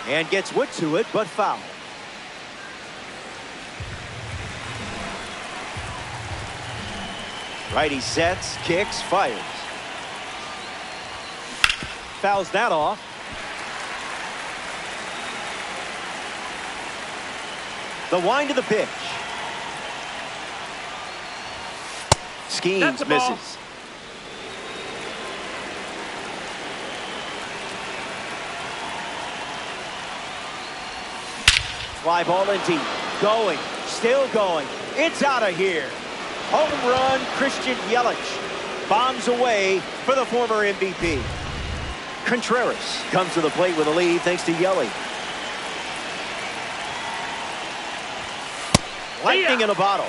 And gets wood to it, but foul. Righty sets, kicks, fires. Fouls that off. The wind of the pitch. Schemes, misses. Fly ball in deep. Going. Still going. It's out of here. Home run, Christian Yelich. Bombs away for the former MVP. Contreras comes to the plate with a lead thanks to Yelich. Lightning in a bottle.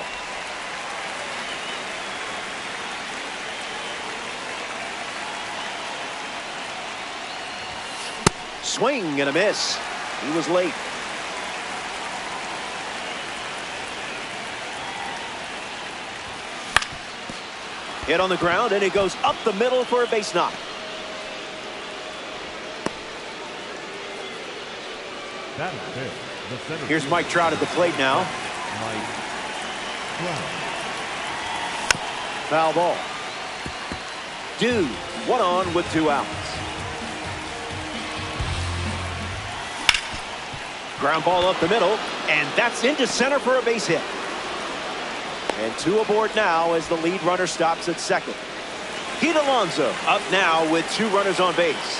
Swing and a miss. He was late. Hit on the ground, and it goes up the middle for a base knock. That is it. Here's Mike Trout at the plate now. Foul ball. Dude, 1 on with 2 outs. Ground ball up the middle, and that's into center for a base hit. And 2 aboard now as the lead runner stops at second. Pete Alonso up now with 2 runners on base.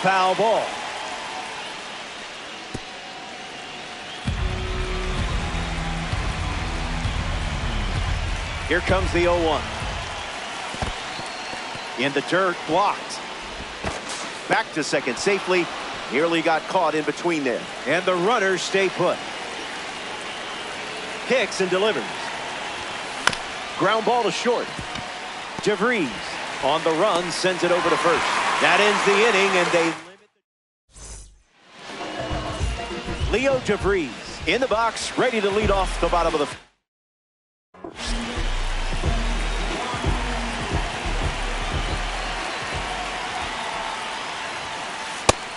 Foul ball. Here comes the 0-1. In the dirt, blocked. Back to second safely. Nearly got caught in between there. And the runners stay put. Kicks and delivers. Ground ball to short. DeVries on the run sends it over to first. That ends the inning, and they limit. Leo DeVries in the box, ready to lead off the bottom of the.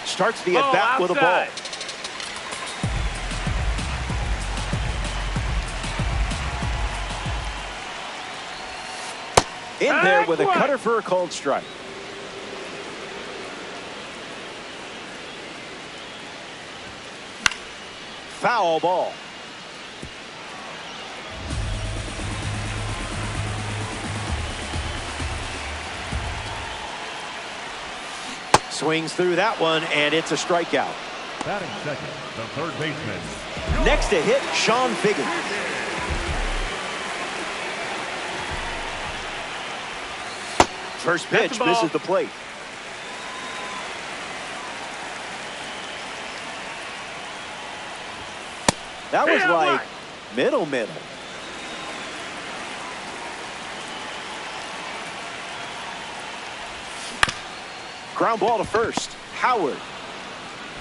Starts the at-bat with a ball. In there with a cutter for a called strike. Foul ball. Swings through that one, and it's a strikeout. Batting second, the third baseman. Next to hit, Sean Figgins. First pitch misses the plate. That was like middle. Ground ball to first. Howard.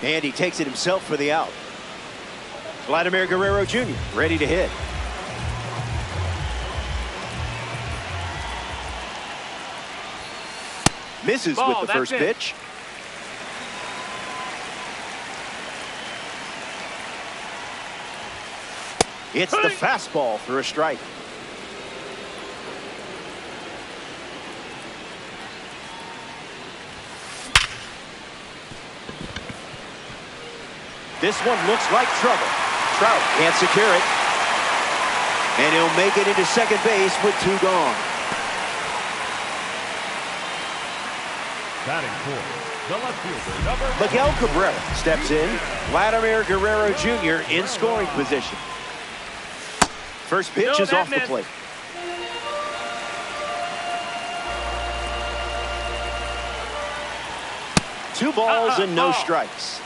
And he takes it himself for the out. Vladimir Guerrero Jr. ready to hit. Misses with the first pitch. It's the fastball for a strike. This one looks like trouble. Trout can't secure it. And he'll make it into second base with 2 gone. Batting fourth, the left fielder, number Miguel Cabrera steps in. Vladimir Guerrero Jr. in scoring position. First pitch is off the plate. Two balls and no strikes.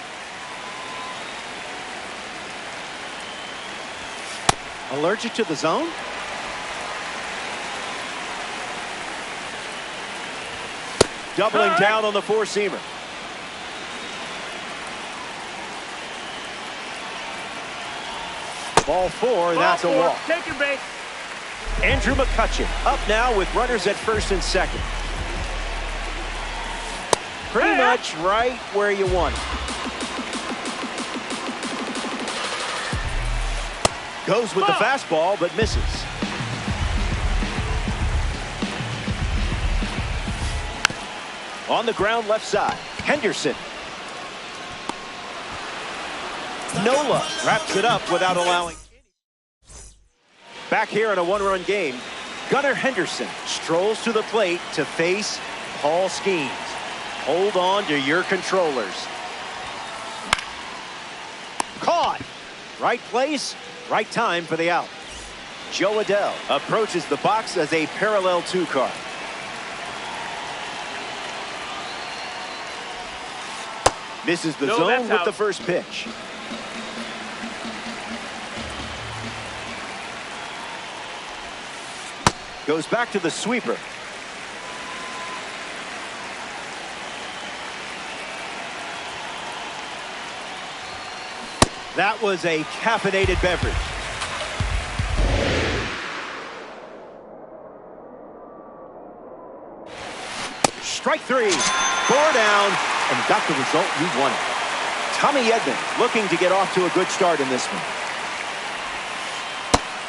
Allergic to the zone? Doubling down on the four-seamer. Ball 4, that's a walk. Take your base. Andrew McCutcheon up now with runners at first and second. Pretty much right where you want it. Goes with the fastball, but misses. On the ground left side, Henderson. Nola wraps it up without allowing. Back here in a one-run game, Gunnar Henderson strolls to the plate to face Paul Skeens. Hold on to your controllers. Caught. Right place, right time for the out. Joe Adell approaches the box as a parallel two card. Misses the zone with the first pitch. Goes back to the sweeper. That was a caffeinated beverage. Strike three. 4 down, and got the result you wanted. Tommy Edman looking to get off to a good start in this one.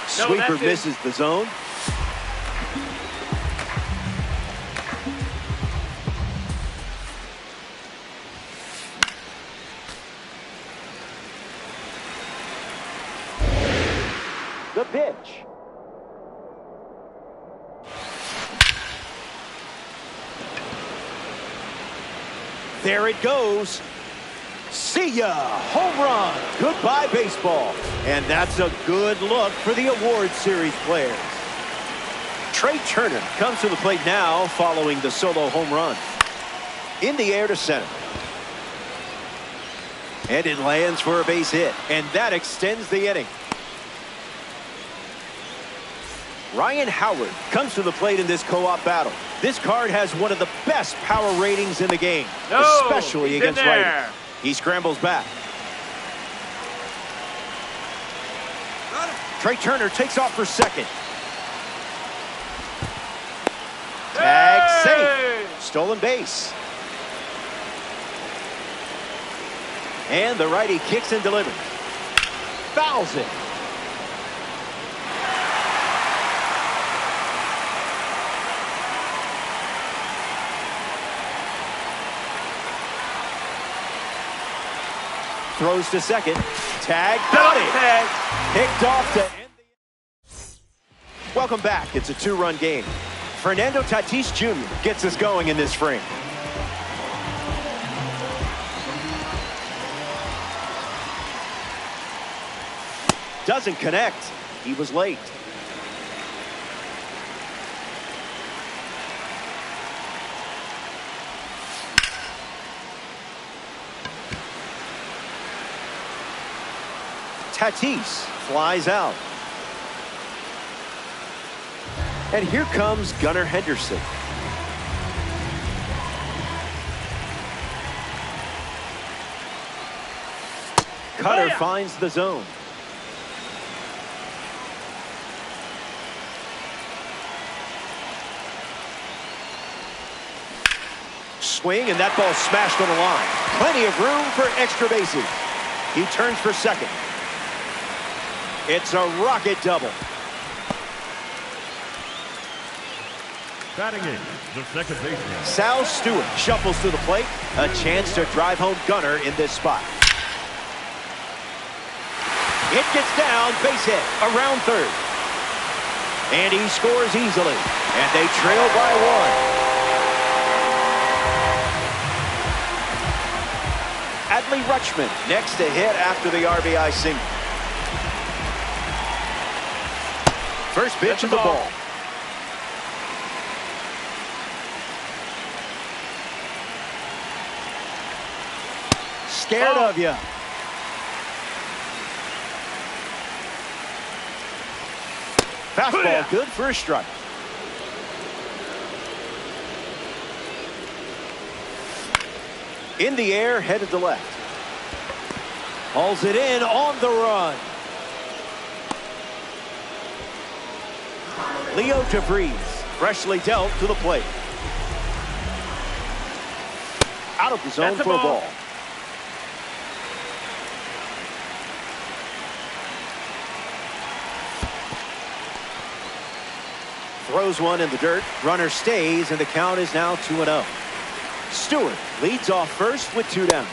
Sweeper misses the zone. The pitch. There it goes. See ya. Home run. Goodbye, baseball. And that's a good look for the award series players. Trey Turner comes to the plate now following the solo home run. In the air to center. And it lands for a base hit. And that extends the inning. Ryan Howard comes to the plate in this co-op battle. This card has one of the best power ratings in the game, especially against righties. He scrambles back. Trey Turner takes off for second. Tag safe. Stolen base. And the righty kicks and delivers. Fouls it. Throws to second. Tag. Got it. Picked off to end the... Welcome back. It's a two-run game. Fernando Tatis Jr. gets us going in this frame. Doesn't connect. He was late. Tatis flies out. And here comes Gunnar Henderson. Cutter finds the zone. Swing, and that ball smashed on the line. Plenty of room for extra bases. He turns for second. It's a rocket double. Batting in, the second baseman. Sal Stewart shuffles to the plate. A chance to drive home Gunnar in this spot. It gets down, base hit, around third. And he scores easily. And they trail by one. Adley Rutschman next to hit after the RBI single. First pitch of the ball. Scared of you. Fastball good for a strike. In the air, headed to left. Hauls it in on the run. Leo DeVries, freshly dealt to the plate. Out of the zone for a ball. Throws one in the dirt. Runner stays, and the count is now 2-0. Stewart leads off first with 2 down.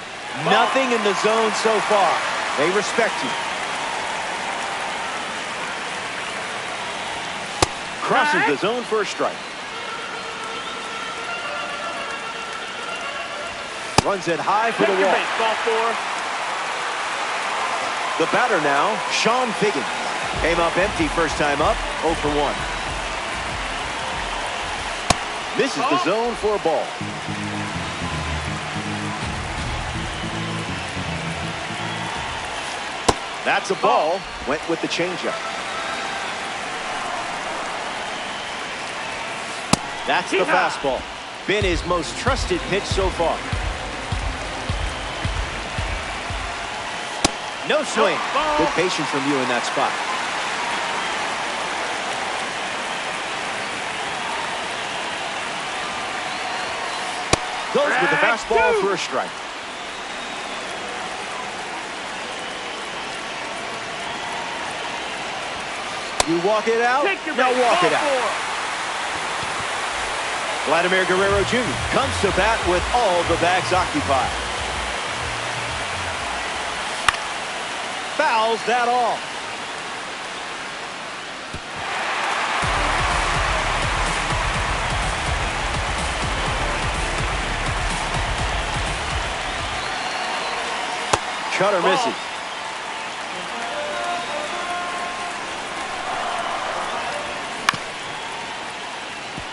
Nothing in the zone so far. They respect you. Crosses the zone for a strike. Runs it high for the walk. The batter now, Sean Figgins. Came up empty first time up, 0 for 1. Misses the zone for a ball. That's a ball. Went with the changeup. That's the fastball. Been his most trusted pitch so far. No swing. Good patience from you in that spot. Goes with the fastball for a strike. You walk it out, now walk it out. Vladimir Guerrero Jr. comes to bat with all the bags occupied. Fouls that off. Cutter misses.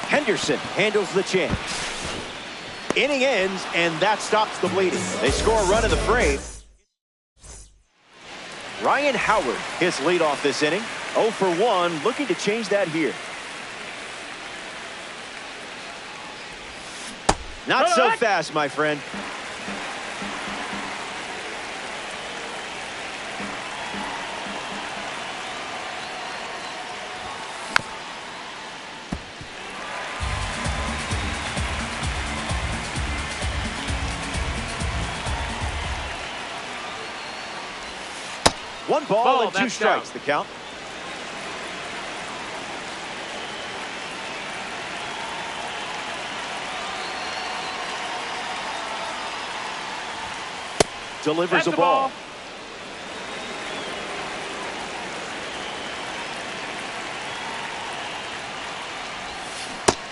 Henderson handles the chance. Inning ends, and that stops the bleeding. They score a run in the frame. Ryan Howard hits leadoff this inning. 0 for 1, looking to change that here. Not so fast, my friend. One ball and 2 strikes, the count. Delivers a ball.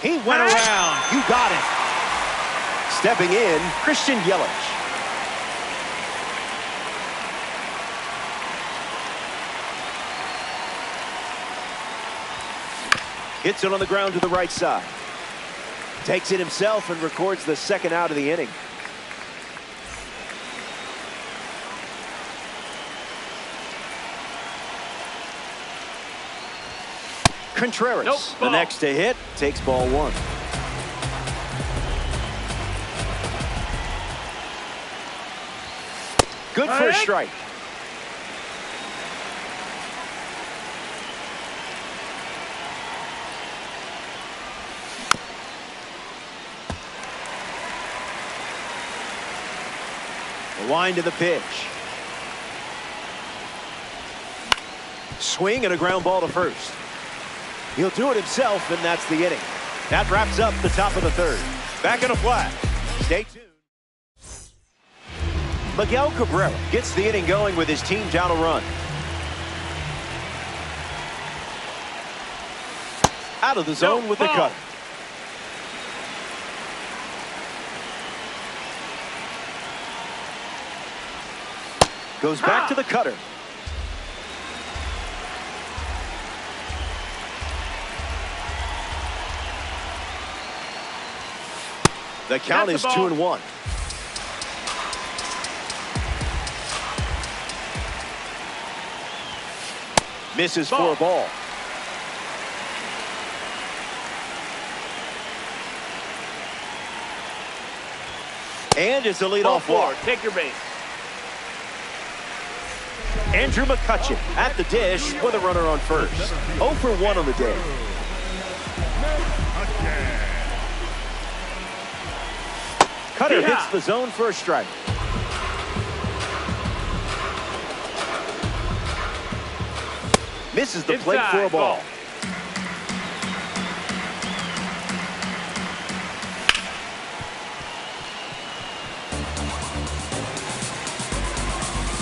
He went around. You got it. Stepping in, Christian Yelich. Hits it on the ground to the right side. Takes it himself and records the second out of the inning. Contreras, the next to hit, takes ball 1. Good for a strike. The wind to the pitch. Swing and a ground ball to first. He'll do it himself, and that's the inning. That wraps up the top of the 3rd. Back in a flat. Stay tuned. Miguel Cabrera gets the inning going with his team down a run. Out of the zone with the cutter. Goes back to the cutter. The count is 2-1. Misses for a ball. And it's a leadoff walk. Take your base. Andrew McCutchen at the dish with a runner on first. 0 for 1 on the day. Cutter hits the zone for a strike. Misses the plate for a ball.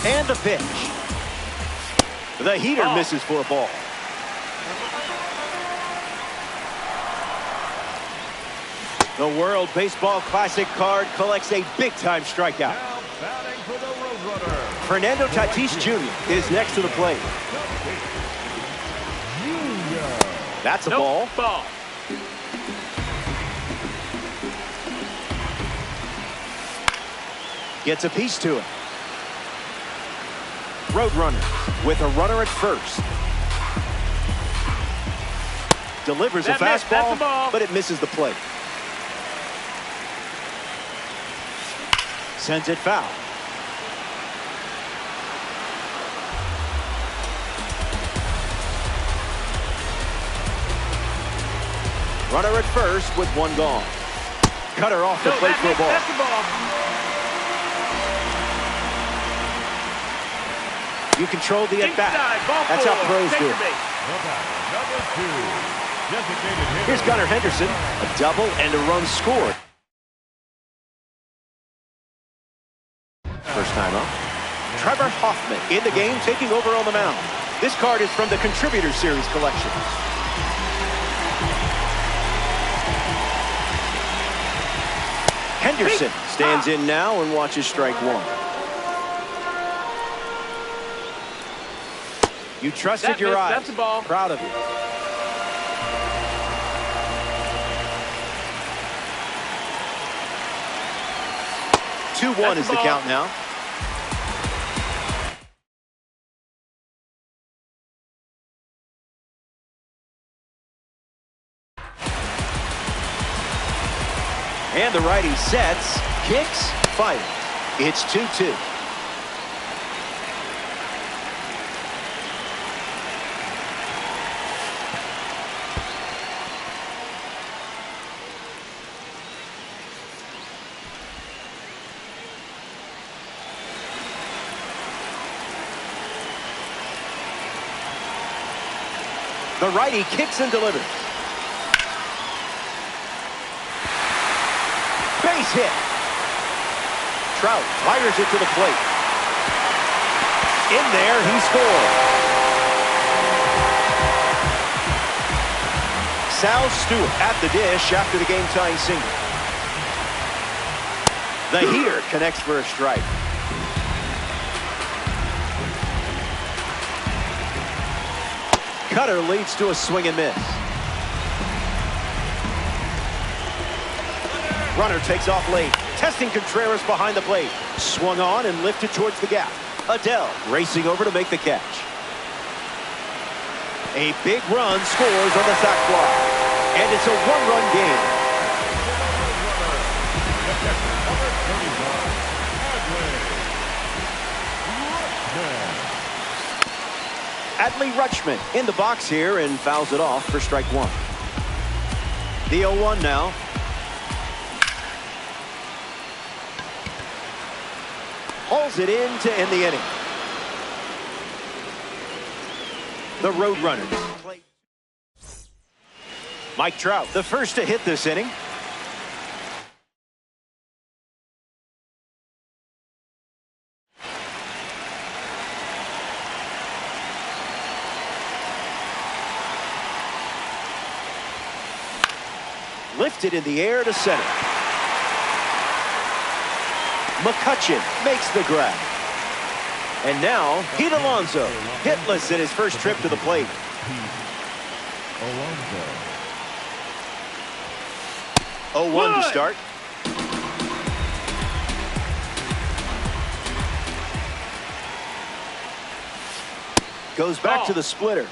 And the pitch. The heater misses for a ball. The World Baseball Classic card collects a big-time strikeout. Now batting for the Roadrunner. Fernando Tatis Jr. is next to the plate. That's a ball. Gets a piece to it. Roadrunners with a runner at first. Delivers a fastball, but it misses the plate. Sends it foul. Runner at first with one gone. Cutter off the plate for a ball. That's the ball. You control the at-bat. That's how pros do it. Here's Gunnar Henderson. A double and a run scored. First time up. Trevor Hoffman in the game, taking over on the mound. This card is from the Contributor Series collection. Henderson stands in now and watches strike one. You trusted your eyes. That's the ball. Proud of you. Two-one is the count now. And the righty sets, kicks, fires. It's 2-2. The righty kicks and delivers. Base hit. Trout fires it to the plate. In there, he scores. Sal Stewart at the dish after the game-tying single. The heater connects for a strike. Cutter leads to a swing and miss. Runner takes off late, testing Contreras behind the plate. Swung on and lifted towards the gap. Adele racing over to make the catch. A big run scores on the sac fly. And it's a one-run game. Adley Rutschman in the box here and fouls it off for strike one. The 0-1 now. Hauls it in to end the inning. The Roadrunners. Mike Trout, the first to hit this inning. Lifted in the air to center. McCutchen makes the grab. And now, Pete Alonso, hitless in his first trip to the plate. 0-1 to start. Goes back to the splitter.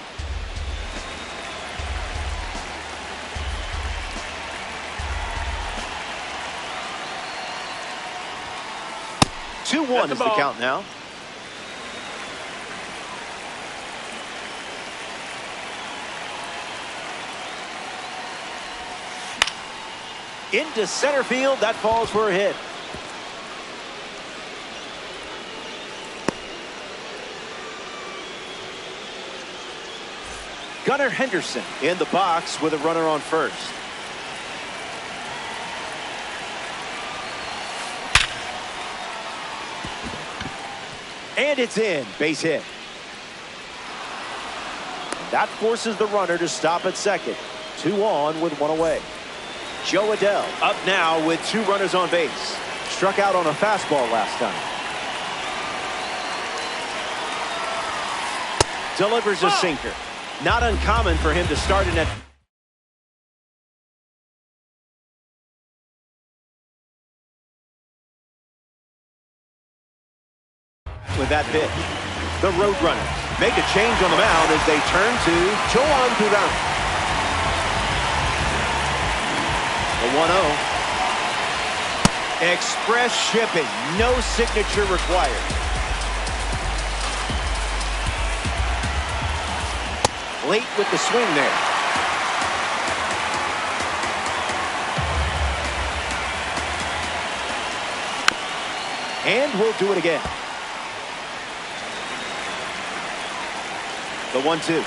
Two-one is the count now. Into center field, that falls for a hit. Gunnar Henderson in the box with a runner on first. And it's in. Base hit. That forces the runner to stop at second. 2 on with 1 away. Joe Adell up now with 2 runners on base. Struck out on a fastball last time. Delivers a sinker. Not uncommon for him to start in at with that pitch. The Roadrunners make a change on the mound as they turn to Joan Duran. The 1-0. Express shipping. No signature required. Late with the swing there. And we'll do it again. The 1-2.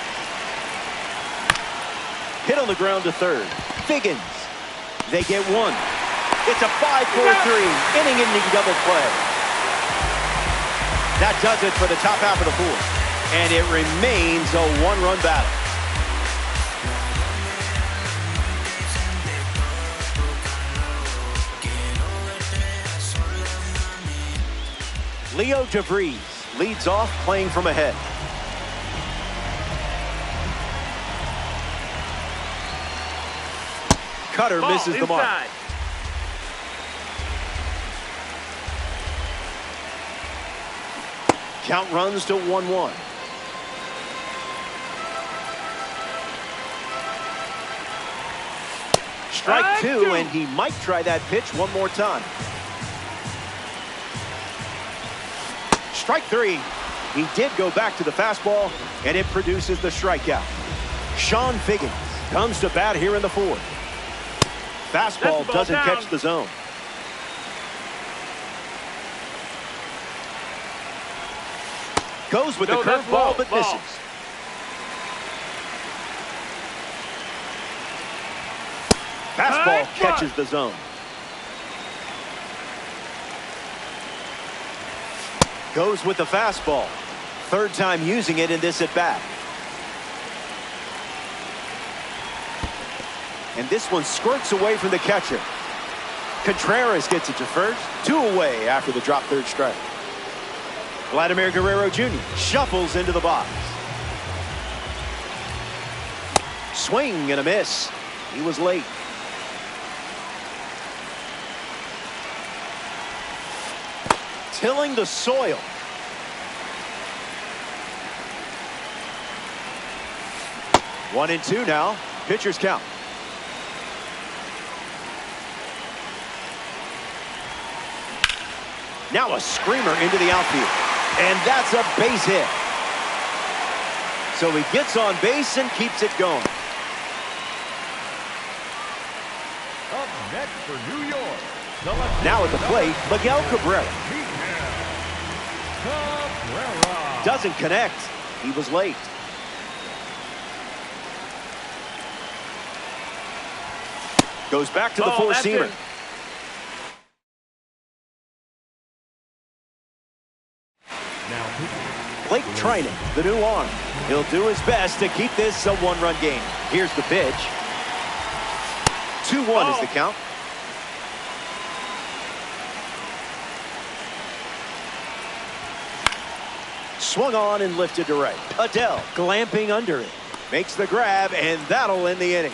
Hit on the ground to third. Figgins. They get 1. It's a 5-4-3 inning-ending double play. That does it for the top half of the 4th. And it remains a 1-run battle. Leo DeVries leads off playing from ahead. Cutter misses the mark. Count runs to 1-1. Strike 2, and he might try that pitch one more time. Strike 3. He did go back to the fastball, and it produces the strikeout. Sean Figgins comes to bat here in the 4th. Fastball doesn't catch the zone. Goes with the curveball, but misses. Fastball catches the zone. Goes with the fastball. 3rd time using it in this at bat. And this one squirts away from the catcher. Contreras gets it to first. 2 away after the drop 3rd strike. Vladimir Guerrero Jr. shuffles into the box. Swing and a miss. He was late. Tilling the soil. One and 2 now. Pitcher's count. Now a screamer into the outfield. And that's a base hit. So he gets on base and keeps it going. Up next for New York. Now at the plate, Miguel Cabrera. Doesn't connect. He was late. Goes back to the 4-seamer. Blake Trinan, the new arm. He'll do his best to keep this a 1-run game. Here's the pitch. 2-1 is the count. Swung on and lifted to right. Adell glamping under it. Makes the grab, and that'll end the inning.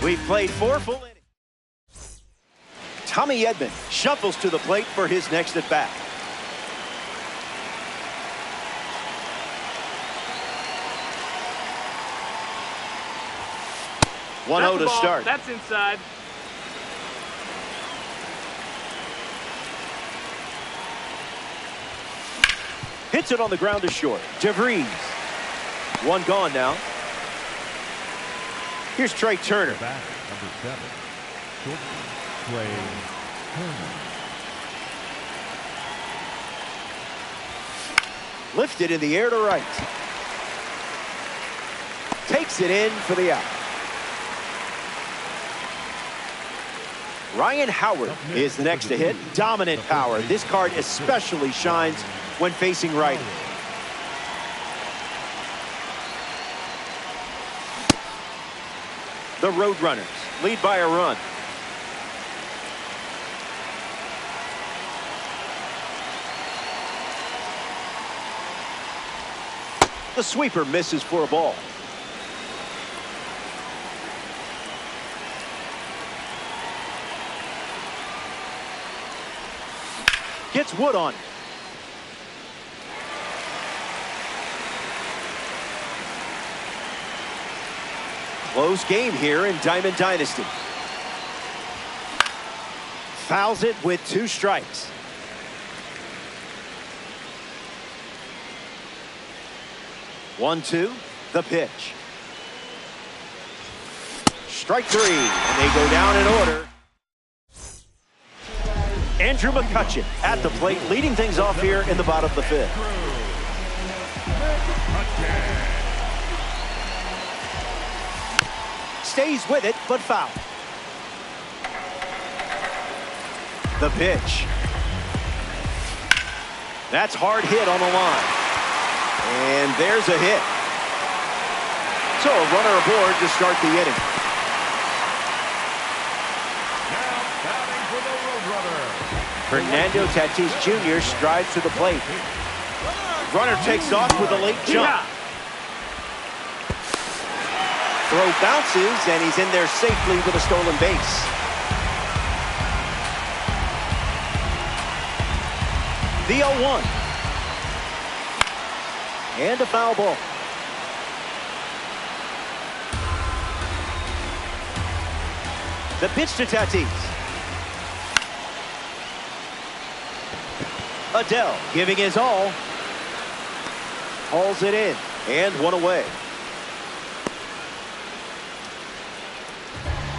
We've played 4 full innings. Tommy Edman shuffles to the plate for his next at bat. One 1-0 to start. That's inside. Hits it on the ground to short. DeVries. 1 gone now. Here's Trey Turner. Back, number 7. Short Trey Turner. Lifted in the air to right. Takes it in for the out. Ryan Howard is the next to hit. Dominant power. This card especially shines when facing righty. The Roadrunners lead by a run. The sweeper misses for a ball. Gets Wood on it. Close game here in Diamond Dynasty. Fouls it with 2 strikes. One, two, the pitch. Strike 3, and they go down in order. Andrew McCutchen at the plate, leading things off here in the bottom of the 5th. Stays with it, but foul. The pitch. That's hard hit on the line. And there's a hit. So a runner aboard to start the inning. Now batting for the Roadrunner. Fernando Tatis Jr. strides to the plate. Runner takes off with a late jump. Throw bounces, and he's in there safely with a stolen base. The 0-1. And a foul ball. The pitch to Tatis. Adele giving his all. Hauls it in, and one away.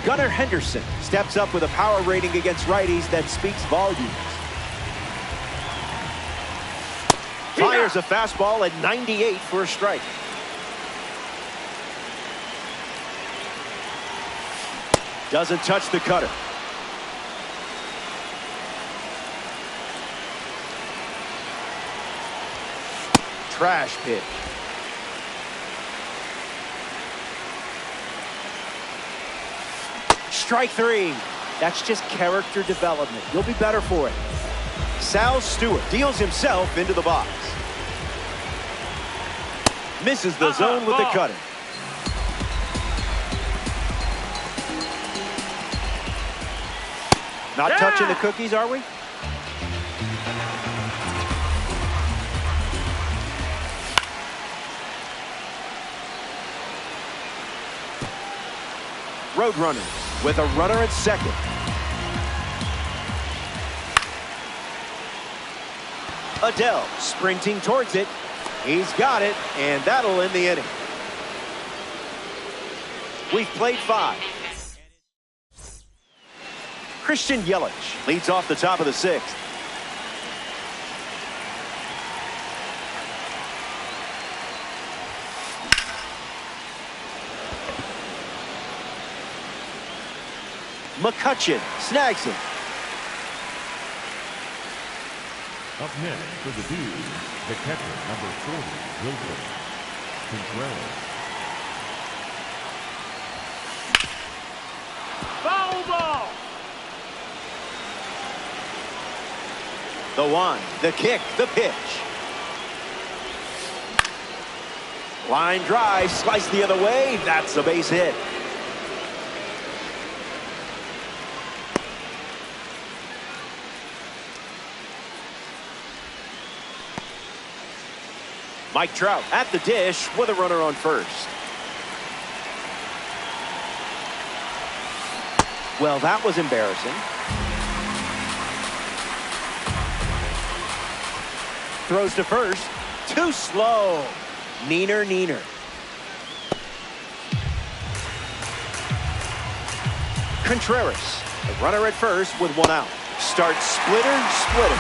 Gunnar Henderson steps up with a power rating against righties that speaks volumes. Fires a fastball at 98 for a strike. Doesn't touch the cutter. Trash pitch. Strike 3. That's just character development. You'll be better for it. Sal Stewart deals himself into the box. Misses the zone with the cutter. Not touching the cookies, are we? Roadrunners with a runner at second. Adele sprinting towards it. He's got it, and that'll end the inning. We've played 5. Christian Yelich leads off the top of the 6th. McCutchen snags him. Up next for the D's, the catcher, number 40, Wilson Contreras. Foul ball! The 1, the kick, the pitch. Line drive, slice the other way. That's a base hit. Mike Trout at the dish with a runner on first. Well, that was embarrassing. Throws to first. Too slow. Neener. Contreras, the runner at first with 1 out. Starts splitter.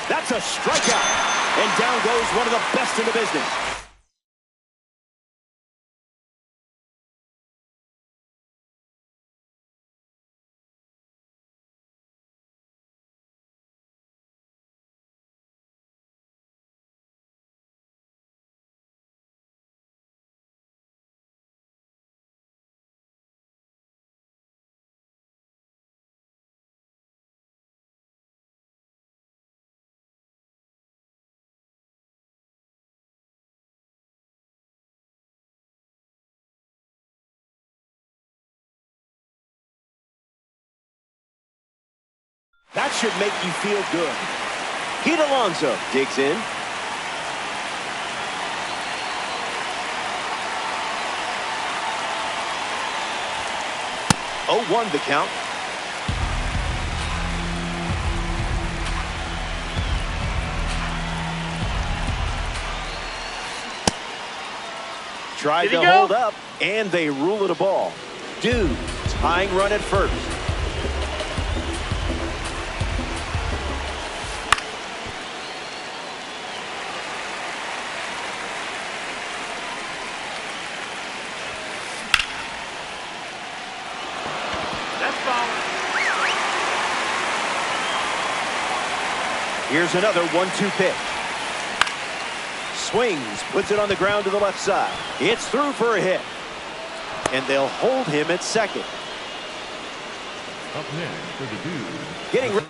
That's a strikeout. And down goes one of the best in the business. That should make you feel good. Pete Alonso digs in. Oh, 1 the count. Tried to hold up, and they rule it a ball. Dude, tying run at first. Here's another 1-2 pitch. Swings, puts it on the ground to the left side. It's through for a hit. And they'll hold him at second. Up next for the dude. Getting ready.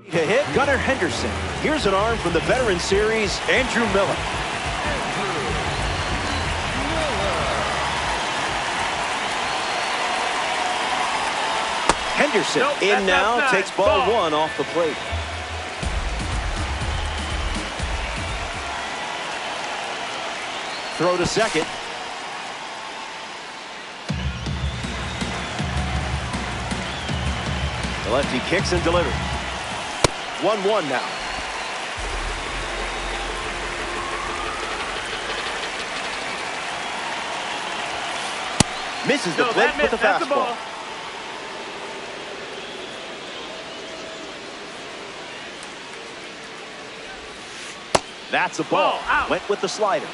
To hit Gunnar Henderson. Here's an arm from the veteran series, Andrew Miller. Henderson in now, takes ball 1 off the plate. Throw to second. The lefty kicks and delivers. 1-1 now. Misses the plate with the fastball. That's a ball. Went with the slider.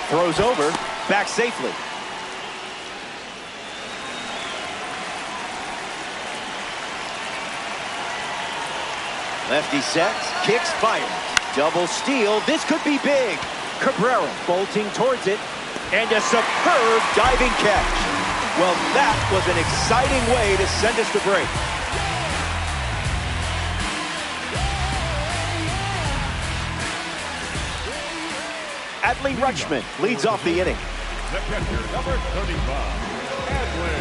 Throws over, back safely. Lefty sets, kicks, fires. Double steal. This could be big. Cabrera bolting towards it, and a superb diving catch. Well, that was an exciting way to send us to break. Adley Rutschman leads off the inning. The catcher, number 35, Adley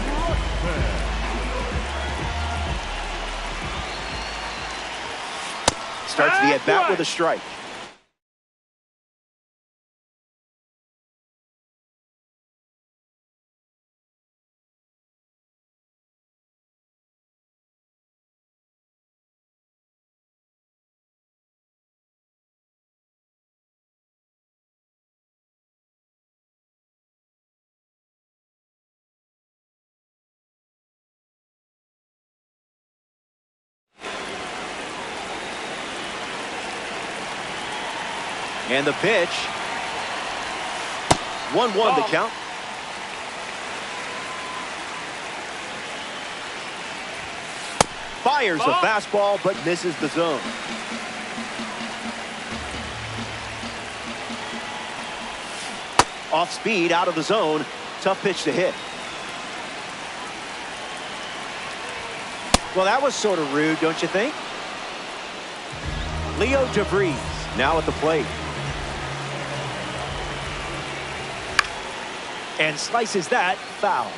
Rutschman. Starts the at-bat with a strike. And the pitch. 1-1 the count. Fires a fastball, but misses the zone. Off speed, out of the zone. Tough pitch to hit. Well, that was sort of rude, don't you think? Leo DeVries now at the plate. And slices that foul.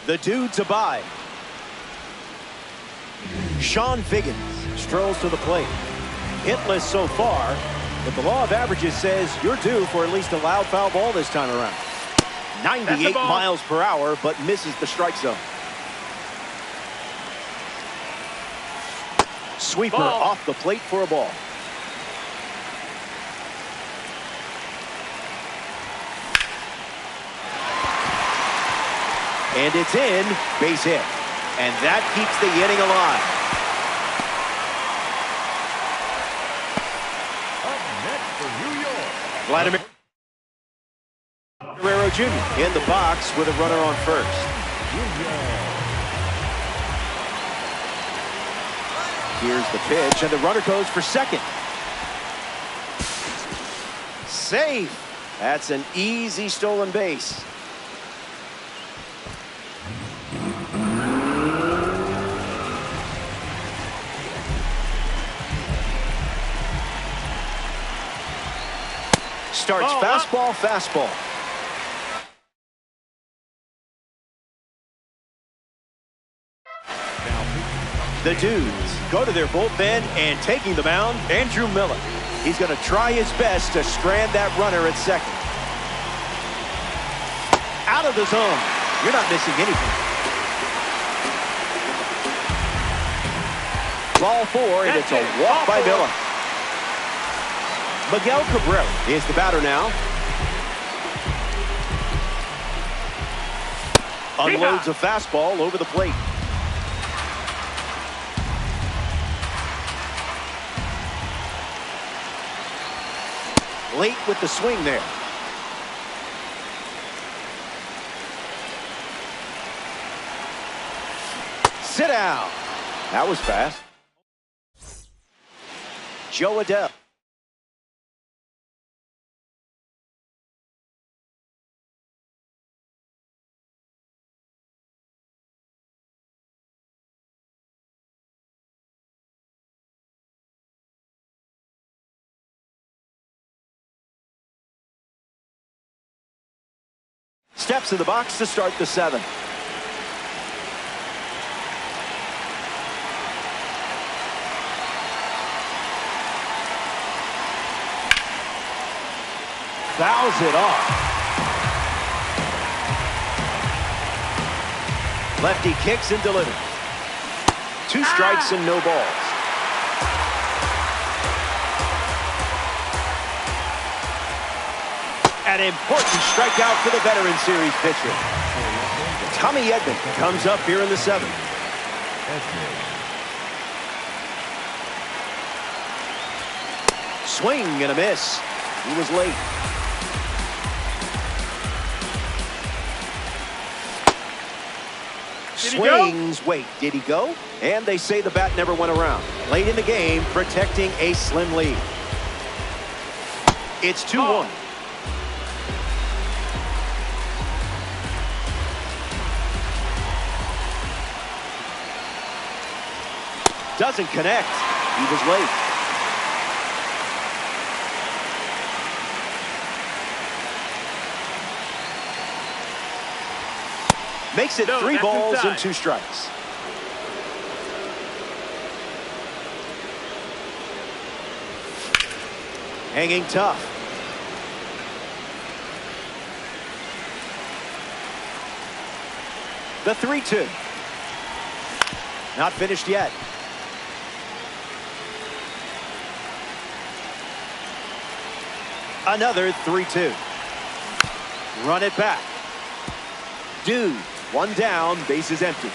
The dude's a bye. Sean Figgins strolls to the plate. Hitless so far, but the law of averages says you're due for at least a loud foul ball this time around. 98 miles per hour, but misses the strike zone. Sweeper Ball. off the plate for a ball. And it's in, base hit. And that keeps the inning alive. Up next for New York. Vladimir Guerrero Jr. in the box with a runner on first. Here's the pitch, and the runner goes for second. Safe. That's an easy stolen base. Starts fastball. The Dudes go to their bullpen, and taking the mound, Andrew Miller. He's going to try his best to strand that runner at second. Out of the zone. You're not missing anything. Ball 4, and it's a walk by Miller. Miguel Cabrera is the batter now. Unloads a fastball over the plate. Late with the swing there. Sit down. That was fast. Joe Adell. Steps in the box to start the 7th. Fouls it off. Lefty kicks and delivers. 2 strikes and no balls. An important strikeout for the veteran series pitcher. Tommy Edman comes up here in the 7th. Swing and a miss. He was late. Swings. Wait, did he go? And they say the bat never went around. Late in the game, protecting a slim lead. It's 2-1. Doesn't connect. He was late. Makes it 3 balls and 2 strikes. Hanging tough. The 3-2. Not finished yet. Another 3-2. Run it back. Dude, 1 down, base is empty.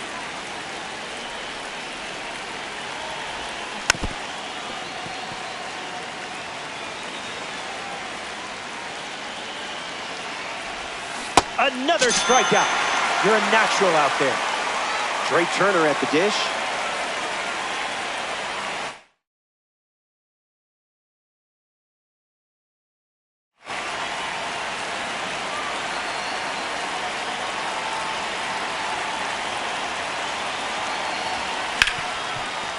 Another strikeout. You're a natural out there. Trey Turner at the dish.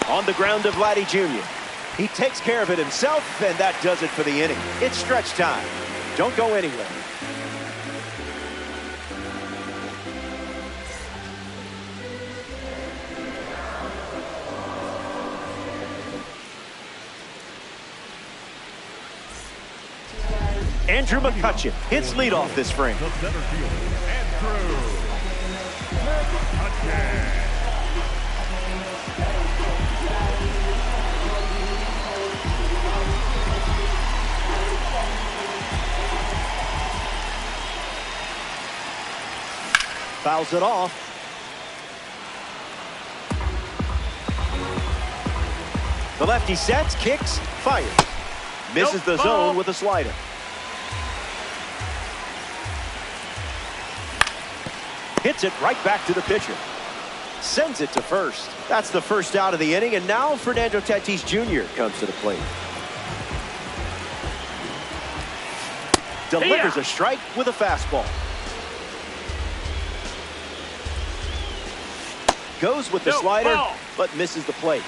On the ground of Vladdy Jr. He takes care of it himself, and that does it for the inning. It's stretch time. Don't go anywhere. Andrew McCutchen hits leadoff this frame. The center fielder, Andrew McCutchen. Fouls it off. The lefty sets, kicks, fires. Misses the zone with a slider. Hits it right back to the pitcher. Sends it to first. That's the first out of the inning, and now Fernando Tatis Jr. comes to the plate. Delivers a strike with a fastball. Goes with the slider, but misses the plate.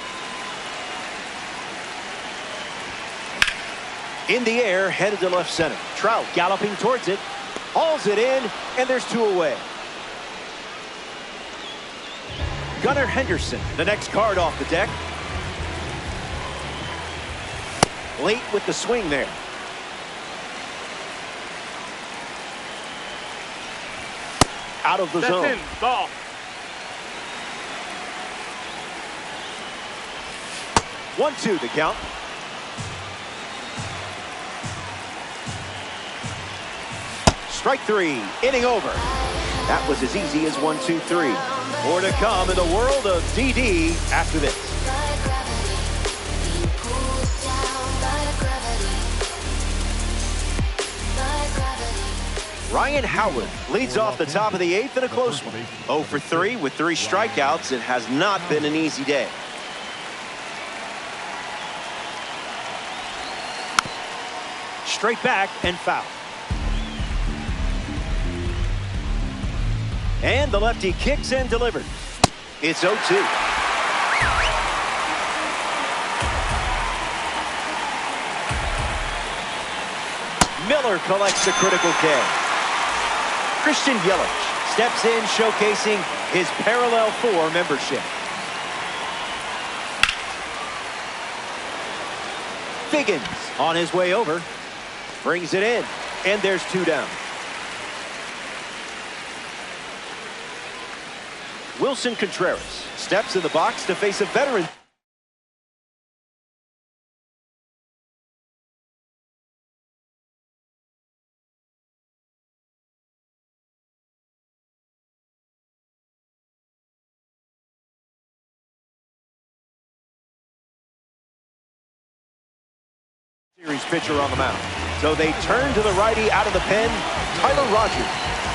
In the air, headed to left center. Trout galloping towards it. Hauls it in, and there's 2 away. Gunnar Henderson, the next card off the deck. Late with the swing there. Out of the zone. Ball. 1-2 the count. Strike 3, inning over. That was as easy as 1, 2, 3. More to come in the world of DD after this. Ryan Howard leads off the top of the 8th in a close one. 0 for 3 with 3 strikeouts. It has not been an easy day. Straight back and foul. And the lefty kicks and delivers. It's 0-2. Miller collects the critical K. Christian Yelich steps in, showcasing his parallel 4 membership. Figgins on his way over. Brings it in, and there's 2 down. Wilson Contreras steps in the box to face a veteran. Series pitcher on the mound. So they turn to the righty out of the pen, Tyler Rogers.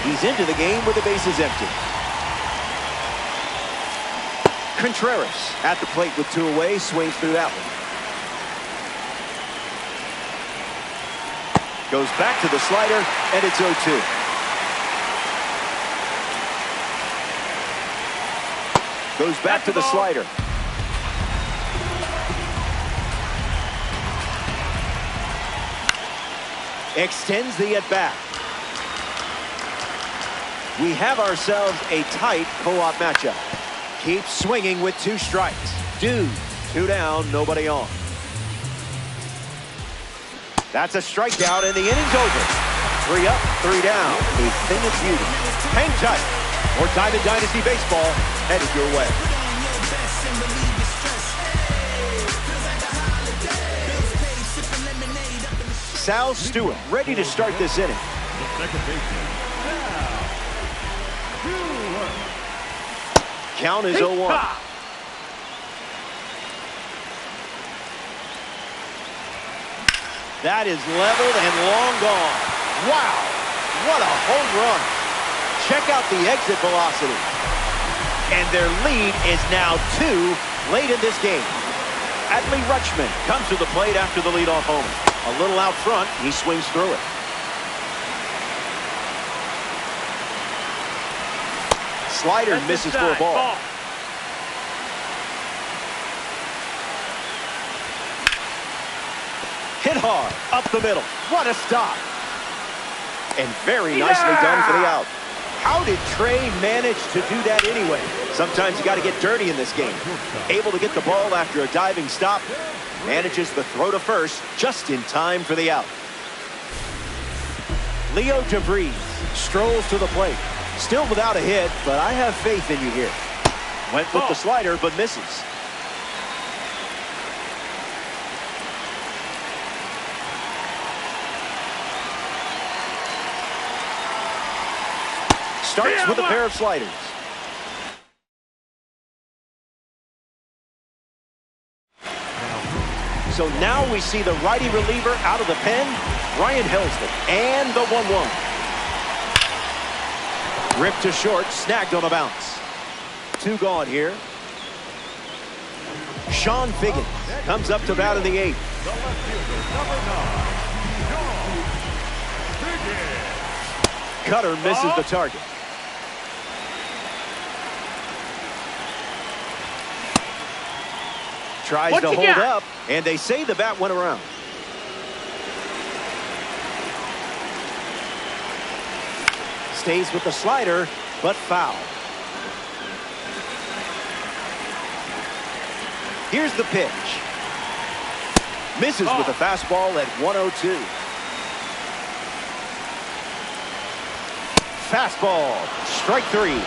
He's into the game with the bases empty. Contreras at the plate with 2 away, swings through that one. Goes back to the slider, and it's 0-2. Goes back to the slider. Extends the at-bat. We have ourselves a tight co-op matchup. Keeps swinging with 2 strikes. Dude, 2 down, nobody on. That's a strikeout, and the inning's over. 3 up, 3 down. A thing of beauty. Hang tight. More time in Dynasty Baseball headed your way. Sal Stewart ready to start this inning. Count is 0-1. That is leveled and long gone. Wow, what a home run. Check out the exit velocity. And their lead is now 2 late in this game. Adley Rutschman comes to the plate after the leadoff homer. A little out front, he swings through it. Slider misses for a ball. Hit hard, up the middle. What a stop. And very nicely done for the out. How did Trey manage to do that anyway? Sometimes you got to get dirty in this game. Able to get the ball after a diving stop. Manages the throw to first just in time for the out. Leo DeVries strolls to the plate. Still without a hit, but I have faith in you here. Went with the slider, but misses. starts with a pair of sliders. So now we see the righty reliever out of the pen, Ryan Helsley, and the 1-1. Ripped to short, snagged on a bounce. 2 gone here. Sean Figgins comes up to bat in the 8th. The left fielder, number 9, Sean Figgins. Cutter misses the target. Tries to hold up, and they say the bat went around. Stays with the slider, but foul. Here's the pitch. Misses with a fastball at 102. Fastball, strike 3.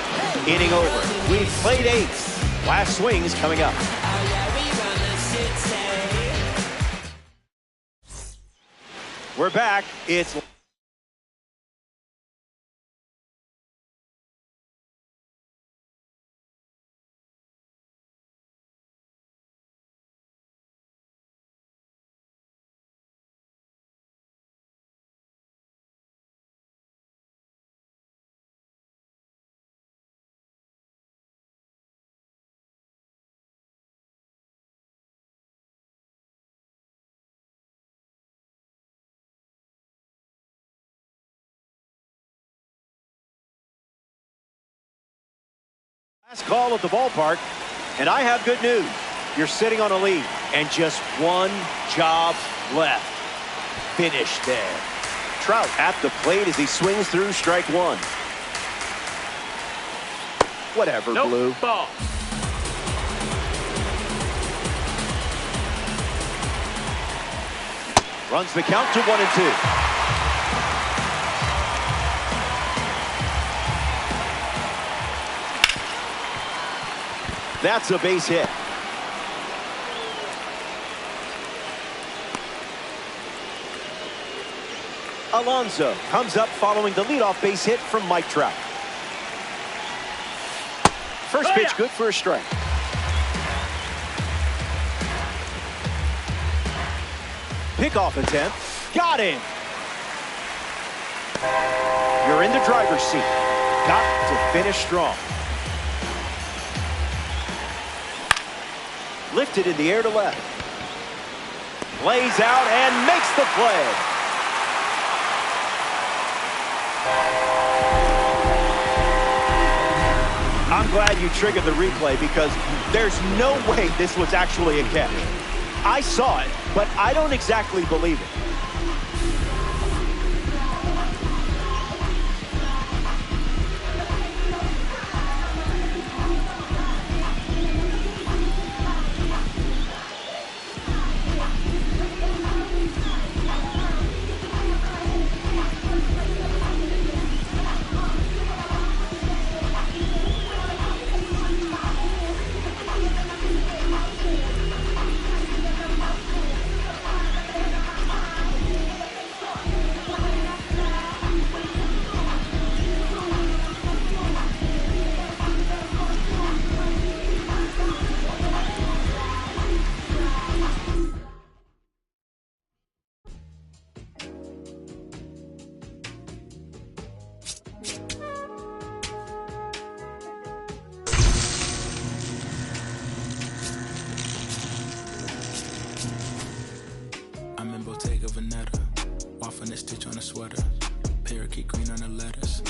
Inning over. We've played 8. Last swing's coming up. We're back. It's last call at the ballpark, and I have good news. You're sitting on a lead, and just one job left. Finish there. Trout at the plate as he swings through strike 1. Whatever, Blue. Ball. Runs the count to 1-2. That's a base hit. Alonso comes up following the leadoff base hit from Mike Trout. First pitch good for a strike. Pickoff attempt. Got him. You're in the driver's seat. Got to finish strong. Lifted in the air to left. Lays out and makes the play. I'm glad you triggered the replay because there's no way this was actually a catch. I saw it, but I don't exactly believe it. Waffling a stitch on a sweater, parakeet green on the lettuce.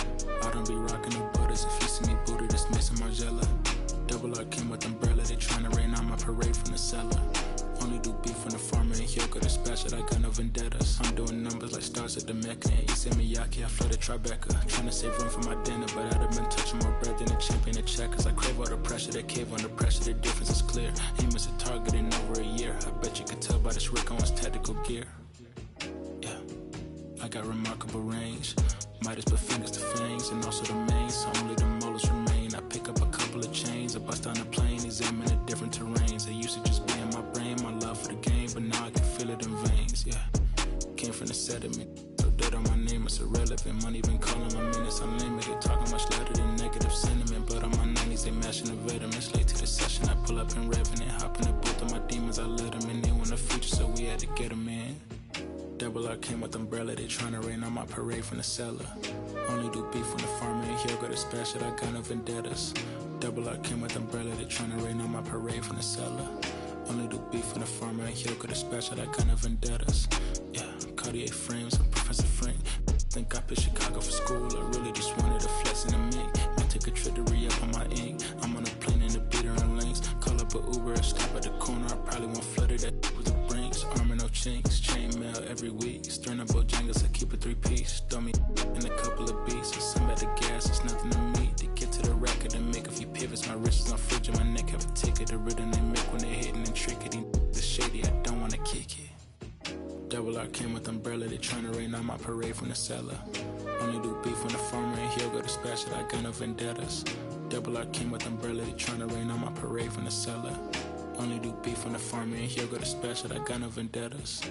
I don't be rocking no butters. If you see me booted, it's missing Margiela. Double R Kim with umbrella, they tryna rain on my parade from the cellar. Only do beef from the farmer and Hyoko dispatch it. I got no vendettas. I'm doing numbers like stars at the Mecca. And Issei Miyake, I flooded Tribeca. Tryna save room for my dinner, but I'd have been touching more bread than a champion at checkers. I crave all the pressure, they cave under pressure. The difference is clear. He missed a target in over a year. I bet you could tell by this Rick Owens tactical gear. Yeah, I got remarkable range. Midas put fingers to fangs, and also the mains, so only the molars remain. I pick up a couple of chains, I bust down the plane, examine the different terrains. It used to just be in my brain, my love for the game, but now I can feel it in veins, yeah. Came from the sediment, so they don't on my name, it's irrelevant. Money been calling my minutes unlimited. Talking much louder than negative sentiment. But on my 90s, they mashing the vitamins. Late to the session, I pull up in Revenant. Hop in the booth of my demons, I let them in. They want the future, so we had to get them in. Double R came with umbrella, they tryna rain on my parade from the cellar. Only do beef from the farmer, and here go the special, I got no vendettas. Double R came with umbrella, they tryna rain on my parade from the cellar. Only do beef from the farmer, and here go the special, I got no vendettas. Yeah, Cartier frames, I'm Professor Frank. Think I picked Chicago for school, I really just wanted a flex in the mink. Man, take a trip to re-up on my ink. I'm on a plane in the beater and links. Call up a Uber, stop at the corner, I probably won't flutter that with the brinks. Armor no chinks, chain mail every week. Stirring up Bojangles, I keep a 3-piece. Throw me in a couple of beats. I send back the gas, it's nothing to me. To get to the record and make a few pivots. My wrist is on fridge and my neck have a ticket. The rhythm they make when they hitting and tricking. The shady, I don't wanna kick it. Double R came with umbrella, they tryna rain on my parade from the cellar. Only do beef from the farmer, and he'll go to special, I got no vendettas. Double R came with umbrella, they tryna rain on my parade from the cellar. Only do beef from the farmer, and he'll go to special, I got no vendettas.